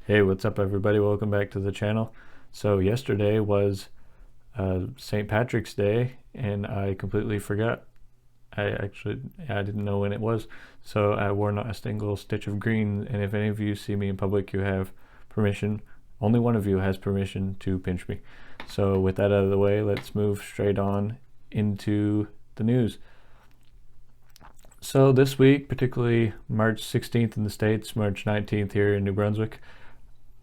Hey, what's up, everybody? Welcome back to the channel. So yesterday was St. Patrick's Day, and I completely forgot. I didn't know when it was, so I wore not a single stitch of green. And if any of you see me in public, you have permission. Only one of you has permission to pinch me. So with that out of the way, let's move straight on into the news. So this week, particularly March 16th in the States, March 19th here in New Brunswick,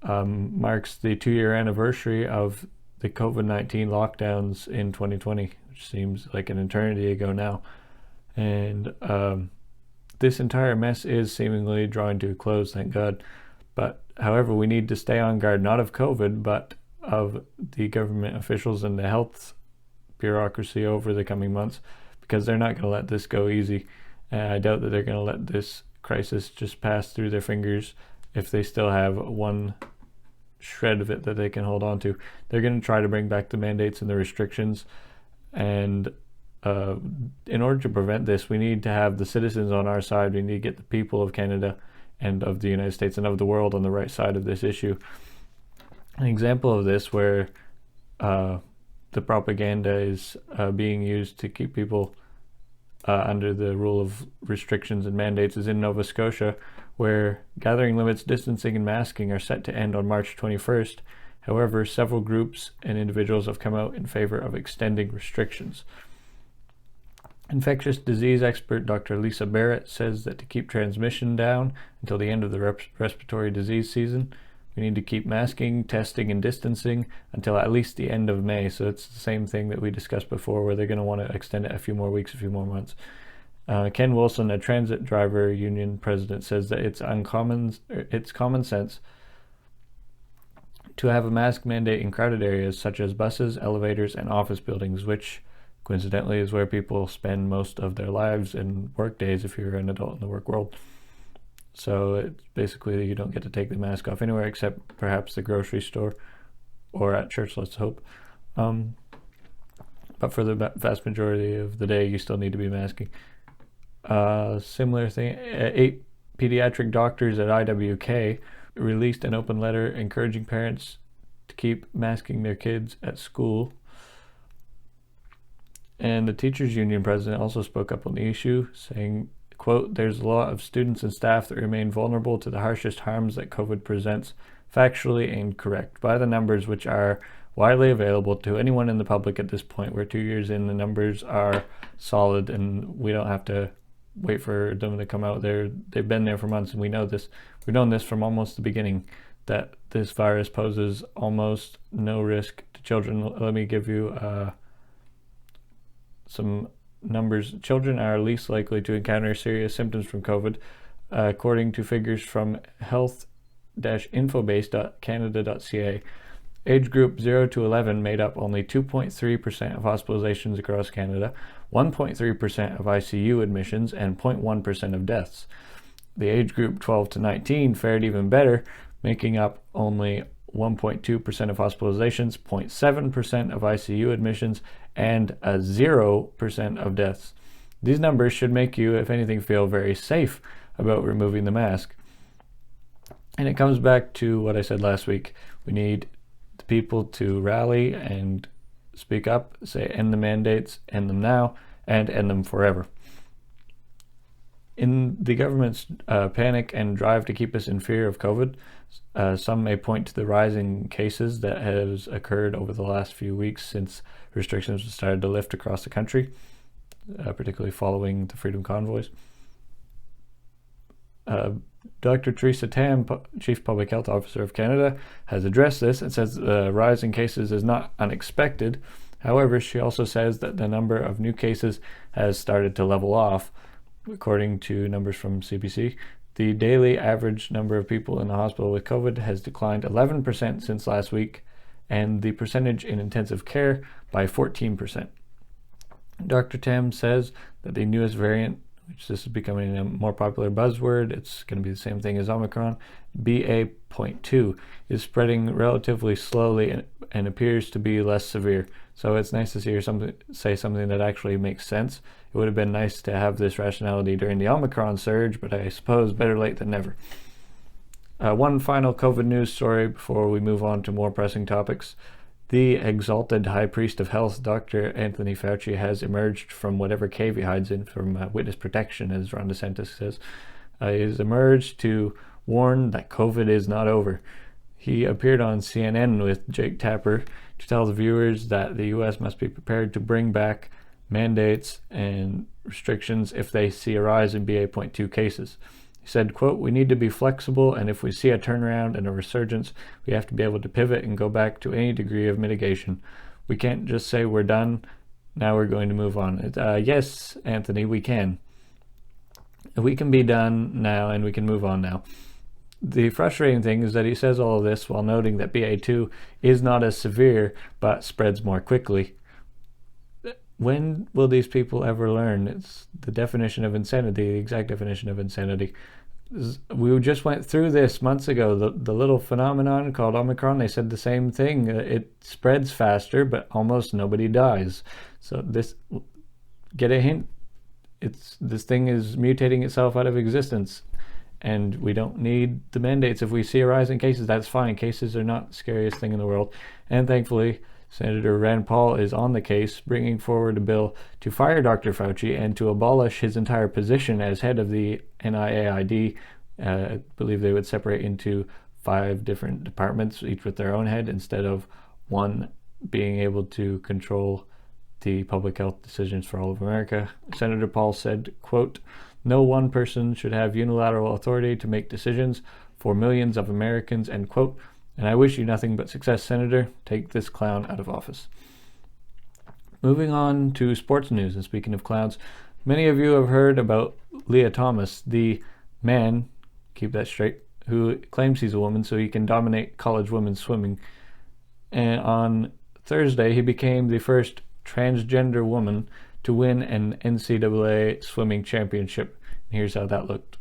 marks the 2-year anniversary of the COVID-19 lockdowns in 2020, which seems like an eternity ago now. And this entire mess is seemingly drawing to a close, thank God. But however, we need to stay on guard, not of COVID, but of the government officials and the health bureaucracy over the coming months, because they're not going to let this go easy. I doubt that they're going to let this crisis just pass through their fingers if they still have one shred of it that they can hold on to. They're going to try to bring back the mandates and the restrictions, and in order to prevent this, we need to have the citizens on our side. We need to get the people of Canada and of the United States and of the world on the right side of this issue. An example of this where the propaganda is being used to keep people under the rule of restrictions and mandates is in Nova Scotia, where gathering limits, distancing, and masking are set to end on March 21st. However, several groups and individuals have come out in favor of extending restrictions. Infectious disease expert Dr. Lisa Barrett says that to keep transmission down until the end of the respiratory disease season, we need to keep masking, testing, and distancing until at least the end of May. So it's the same thing that we discussed before, where they're going to want to extend it a few more weeks, a few more months. Ken Wilson, a transit driver union president, says that it's common sense to have a mask mandate in crowded areas such as buses, elevators, and office buildings, which coincidentally is where people spend most of their lives and work days if you're an adult in the work world. So it's basically you don't get to take the mask off anywhere except perhaps the grocery store or at church, let's hope. But for the vast majority of the day, you still need to be masking. Similar thing, 8 pediatric doctors at IWK released an open letter encouraging parents to keep masking their kids at school. And the teachers union president also spoke up on the issue, saying, quote, "There's a lot of students and staff that remain vulnerable to the harshest harms that COVID presents, factually incorrect by the numbers which are widely available to anyone in the public at this point. We're 2 years in, the numbers are solid, and we don't have to wait for them to come out there. They've been there for months, and we know this. We've known this from almost the beginning, that this virus poses almost no risk to children." Let me give you some numbers. Children are least likely to encounter serious symptoms from COVID, according to figures from health-infobase.canada.ca. Age group 0 to 11 made up only 2.3% of hospitalizations across Canada, 1.3% of ICU admissions, and 0.1% of deaths. The age group 12 to 19 fared even better, making up only 1.2% of hospitalizations, 0.7% of ICU admissions, and 0% of deaths. These numbers should make you, if anything, feel very safe about removing the mask. And it comes back to what I said last week. We need the people to rally and speak up, say end the mandates, end them now, and end them forever. In the government's panic and drive to keep us in fear of COVID, some may point to the rising cases that has occurred over the last few weeks since restrictions started to lift across the country, particularly following the Freedom Convoys. Dr. Theresa Tam, Chief Public Health Officer of Canada, has addressed this and says the rise in cases is not unexpected. However, she also says that the number of new cases has started to level off. According to numbers from CBC, the daily average number of people in the hospital with COVID has declined 11% since last week, and the percentage in intensive care by 14%. Dr. Tam says that the newest variant, which this is becoming a more popular buzzword, it's going to be the same thing as Omicron, BA.2, is spreading relatively slowly and appears to be less severe. So it's nice to see her say something that actually makes sense. It would have been nice to have this rationality during the Omicron surge, but I suppose better late than never. One final COVID news story before we move on to more pressing topics. The exalted high priest of health, Dr. Anthony Fauci, has emerged from whatever cave he hides in from witness protection, as Ron DeSantis says. He has emerged to warn that COVID is not over. He appeared on CNN with Jake Tapper to tell the viewers that the U.S. must be prepared to bring back mandates and restrictions if they see a rise in BA.2 cases. He said, quote, "We need to be flexible, and if we see a turnaround and a resurgence, we have to be able to pivot and go back to any degree of mitigation. We can't just say we're done, now we're going to move on." Yes, Anthony, we can. We can be done now, and we can move on now. The frustrating thing is that he says all of this while noting that BA.2 is not as severe, but spreads more quickly. When will these people ever learn? It's the definition of insanity, the exact definition of insanity. We just went through this months ago, the little phenomenon called Omicron. They said the same thing. It spreads faster, but almost nobody dies. So get a hint. This thing is mutating itself out of existence, and we don't need the mandates. If we see a rise in cases, that's fine. Cases are not the scariest thing in the world, and thankfully, Senator Rand Paul is on the case, bringing forward a bill to fire Dr. Fauci and to abolish his entire position as head of the NIAID. I believe they would separate into 5 different departments, each with their own head, instead of one being able to control the public health decisions for all of America. Senator Paul said, quote, "No one person should have unilateral authority to make decisions for millions of Americans," end quote. "And I wish you nothing but success, Senator. Take this clown out of office." Moving on to sports news, and speaking of clowns, many of you have heard about Lia Thomas, the man, keep that straight, who claims he's a woman so he can dominate college women's swimming. And on Thursday, he became the first transgender woman to win an NCAA swimming championship. And here's how that looked.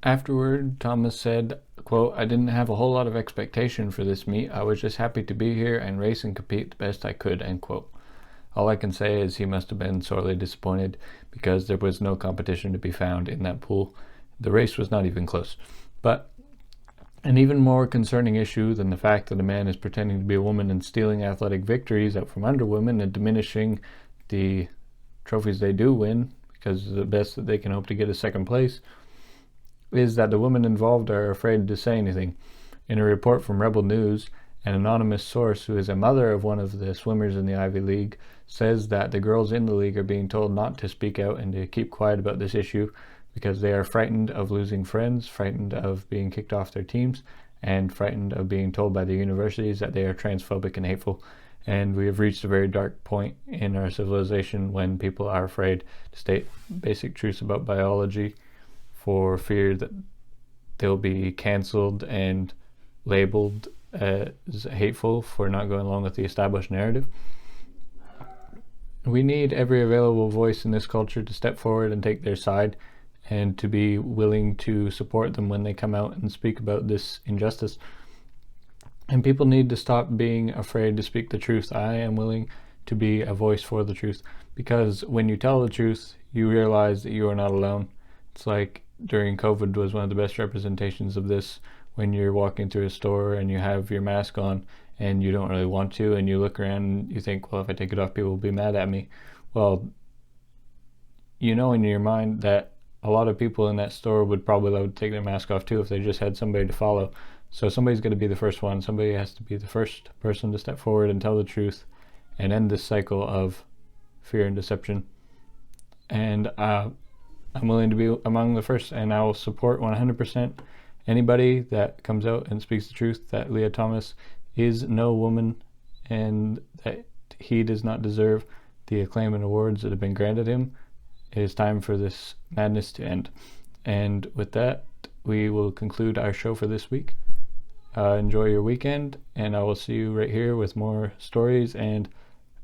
Afterward, Thomas said, quote, "I didn't have a whole lot of expectation for this meet. I was just happy to be here and race and compete the best I could," end quote. All I can say is he must have been sorely disappointed because there was no competition to be found in that pool. The race was not even close. But an even more concerning issue than the fact that a man is pretending to be a woman and stealing athletic victories out from under women and diminishing the trophies they do win, because the best that they can hope to get is second place, is that the women involved are afraid to say anything. In a report from Rebel News, an anonymous source who is a mother of one of the swimmers in the Ivy League says that the girls in the league are being told not to speak out and to keep quiet about this issue because they are frightened of losing friends, frightened of being kicked off their teams, and frightened of being told by the universities that they are transphobic and hateful. And we have reached a very dark point in our civilization when people are afraid to state basic truths about biology for fear that they'll be cancelled and labeled as hateful for not going along with the established narrative. We need every available voice in this culture to step forward and take their side and to be willing to support them when they come out and speak about this injustice. And people need to stop being afraid to speak the truth. I am willing to be a voice for the truth, because when you tell the truth, you realize that you are not alone. It's like during COVID was one of the best representations of this, when you're walking through a store and you have your mask on and you don't really want to, and you look around and you think, well, if I take it off, people will be mad at me. Well, you know in your mind that a lot of people in that store would probably love to take their mask off too if they just had somebody to follow. So somebody's going to be the first one. Somebody has to be the first person to step forward and tell the truth and end this cycle of fear and deception. And I'm I'm willing to be among the first, and I will support 100% anybody that comes out and speaks the truth that Lia Thomas is no woman and that he does not deserve the acclaim and awards that have been granted him. It is time for this madness to end. And with that, we will conclude our show for this week. Enjoy your weekend, and I will see you right here with more stories and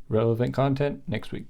relevant content next week.